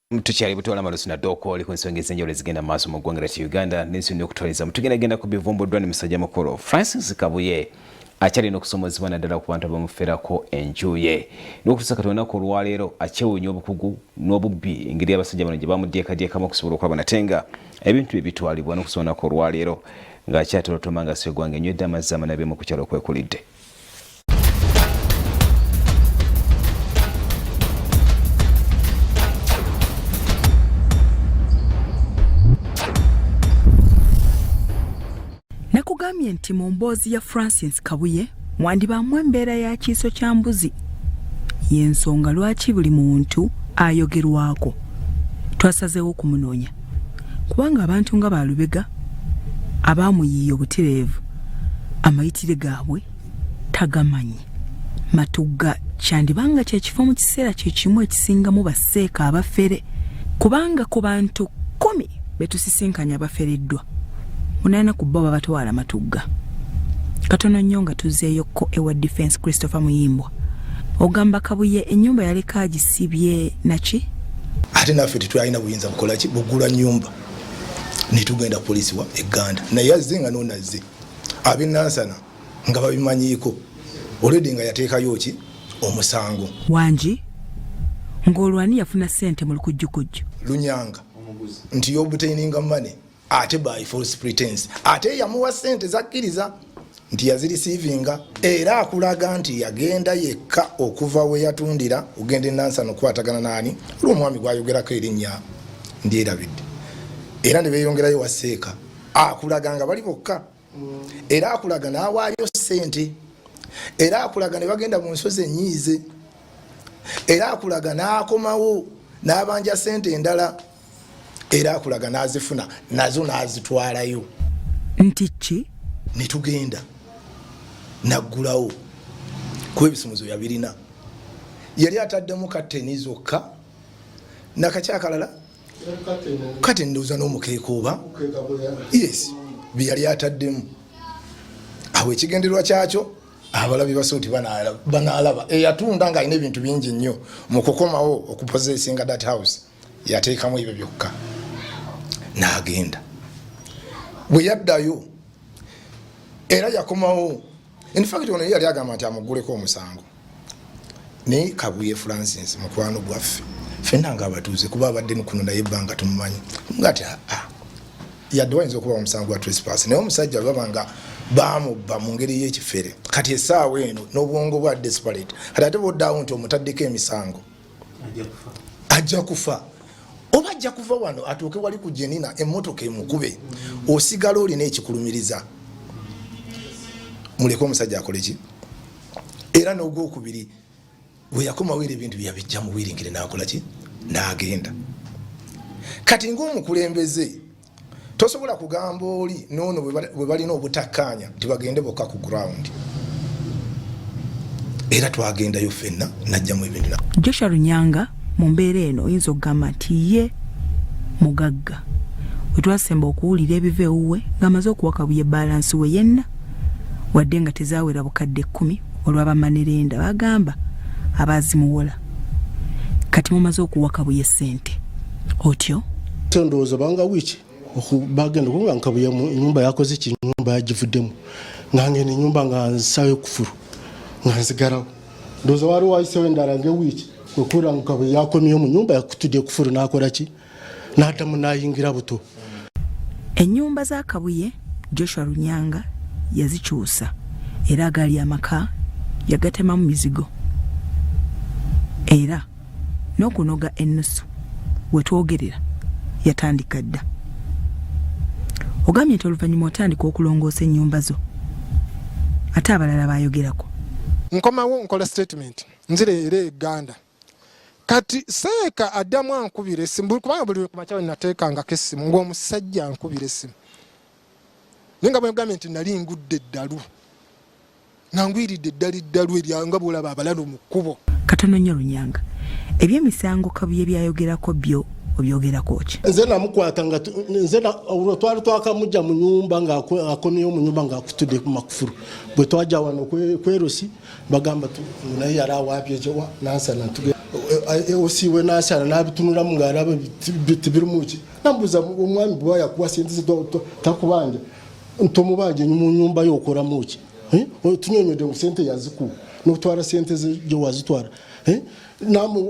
Tukyali butwala malusu na doko oli ku nsonga ez'enjawulo ezigenda maaso mu ggwanga lya Uganda n'ensi n'okutwaliza mutugenda ku bivumbuddwa ne musajja mukulu Francis Kabuye akyalina okusomozebwa naddala ku bantu abamuferako enjuye n'okutuusa kati olunaku olwaleero akyewuunya obukugu n'obubbi engeri abasajja bano gye bamudyekadyekamu okusobola okulaba nate nga ebintu bye bitwalibwa n'okusobola olunaku olwaleero ng'akyatolotoma nga si eggwanga enywedde amazzi amanabe mu kukyalo okwekulidde. Nakugambye nti mu mboozi ya Francis Kabuye mwandibaamu embeera ya kiiso kya mbuzi y'ensonga lwaki buli muntu ayogerwako. Twasazeewo okumunoonya kubanga abantu nga Balubega abaamuyiiya obutereevu amayitire gaabwe tagamanyi. Matugga kyandibanga kyekifo mu kiseera kye kimu ekisingamu basseeka abafere kubanga ku bantu 10 betusisinkanya abafereddwa munana kubba babatwala Matugga. Katono nnyo nga tuzzeeyoko ewa Defense Christopher Muyimbwa ogamba Kabuye ennyumba yaleka agisibye naki ate naffe tetulina buyinza bukola ki bugula nnyumba nitugenda polisi wa Uganda naye azze nga nonazze abinansana nga babimanyiiko olwedde nga yateekayo ki omusango wangi ng'olwani yafuna ssente mu lukujjukujju Lunyanga nti y'obutaininga money ate by false pretense ate yamuwa ssente zakkiriza nti yazirisiivinga era akulaga nti yagenda yekka okuva we yatundira ogende nansano kwatagana nani olw'omwami gwayogerako erinnya ndyerabidde era ne beeyongerayo wasseeka akulaga nga bali bokka era akulaga n'awaayo ssente era akulaga ne bagenda mu nsozi enyiize era akulaga n'akomawo n'abanja ssente endala era akulaga n'azifuna nazo n'azitwalayo nti ki netugenda naggulawo kuba ebisumuzo yabirina yali ataddemu kateni zokka nakakyakalala kati ndowooza n'omukeeka oba yes byeyali ataddemu awo ekigendererwa kyakyo abalabi basooti banaalaba eyatunda ng'alina ebintu bingi nnyo mu kukomawo okupozeesinga that house yateekamu ebyo byokka n'agenda bwe yaddayo era yakomawo in fact ono yali agamba nti amugguleko omusango naye Kabuye Francis mukwano gwaffe ffenna ng'abatuuze kuba abadde kuno naye ebbanga tumumanyi ngati yadde wayinza okuba omusango gwa trespass naye omusajja baba nga baamubba mu ngeri y'ekifere kati essaawa eno n'obwongo bwa desperate kati ate boddaawo nti omutaddeko emisango ajja kufa oba ajja kuva wano atuuke wali ku jenina emmotoka emukube osigala olina ekikulumiriza muleke omusajja akole ki era n'ogwokubiri bwe yakomawo era ebintu byabijja mu bwiringire n'akola ki n'agenda kati ng'omukulembeze tosobola kugamba oli noono bwe balina obutakkaanya tibagende bokka ku ground era twagendayo ffenna najjamu ebintu Joshua Lunyanga mu mbeera eno oyinza okugamba nti ye mugagga we twasemba okuwulira ebiva ewuwe ng'amaze okuwa Kabuye balansi we yenna wadde nga tezaawera bukadde 10 olw'abamanerenda bagamba abaazimuwola kati mumaze okuwa Kabuye ssente otyo ndowooza banga wiki bagenda okuba nga Kabuye nyumba yakoze ki nyumba yagivuddemu ngangene nyumba nga nsayo kufuru nga nzigalawo ndowooza wali wayisewo endala ng'ewiki okura nga Kabuye yakomyeyo mu nyumba yakutudde kufuru n'akola ki n'addamu n'ayingira buto. Ennyumba za Kabuye Joshua Lunyanga yazikyusa era agali amaka yagatemamu mizigo era n'okunoga ennusu wetwogerera yatandika dda. Ogambye nti oluvannyuma otandika okulongoosa ennyumba zo ate abalala bayogerako. Nkomawo nkola statement nzire era Uganda kati seeka addamu ankubira essimu kubanga buli kumakyawe nateekanga kessimu ng'omusajja ankubira essimu nenga bwe ngambye nti nali ngudde eddalu nangwiridde eddalu eryanga bwolaba abalala mu kkubo. Katono nnyo Lunyanga ebyemisango Kabuye byayogerako byo obyogerako ki? Nze namukwata nga nze twali twakamujja mu nyumba nga akomyeyo mu nyumba nga akutudde ku makufuru bwe twajja wano kwerosi bagamba naye yali awaapye ekyo nansana osiwe nasyala nabitunulamu ng'alaba tibirimuki nambuza omwami bwe yakuwa sente ze takubanja ntomubanje mu nyumba y'okoramu ki tunyonyodde mu sente yazikuwa n'otwala sente ze gye wazitwala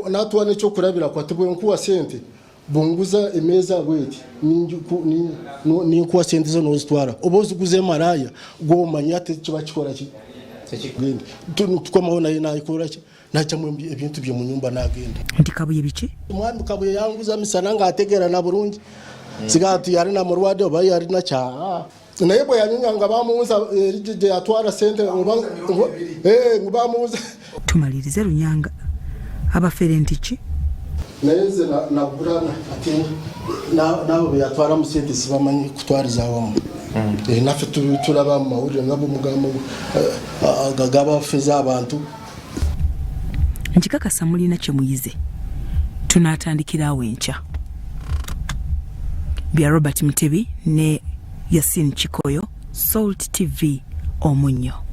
n'atuwa n'ekyokulabira kwati bwe nkuwa sente bunguza emeeza bweti ninkuwa sente zo n'ozitwala oba oziguze malaya gw'omanya ate kiba kikola ki tukomawo naye nayikola ki nacamu ebintu bye mu nyumba n'agenda nti Kabuye biki omwami Kabuye yanguza misana ng'ategeera na bulungi sigati yali na mulwadde oba yali na kya naye bwe yanyonya nga bamuwuza gye yatwala sente bamuwuza. Tumalirize Lunyanga abafere nti ki naye nze nagulana ati nabo be yatwala mu sente sibamanyi kutwaliza awamu naffe tulaba mu mawulire nga bomugambo gagabafeza abantu nkikakasa mulina kye muyize tunaatandikira awo enkya. Bya Robert Mutebi ne Yasin Chikoyo, Salt TV Omunyo.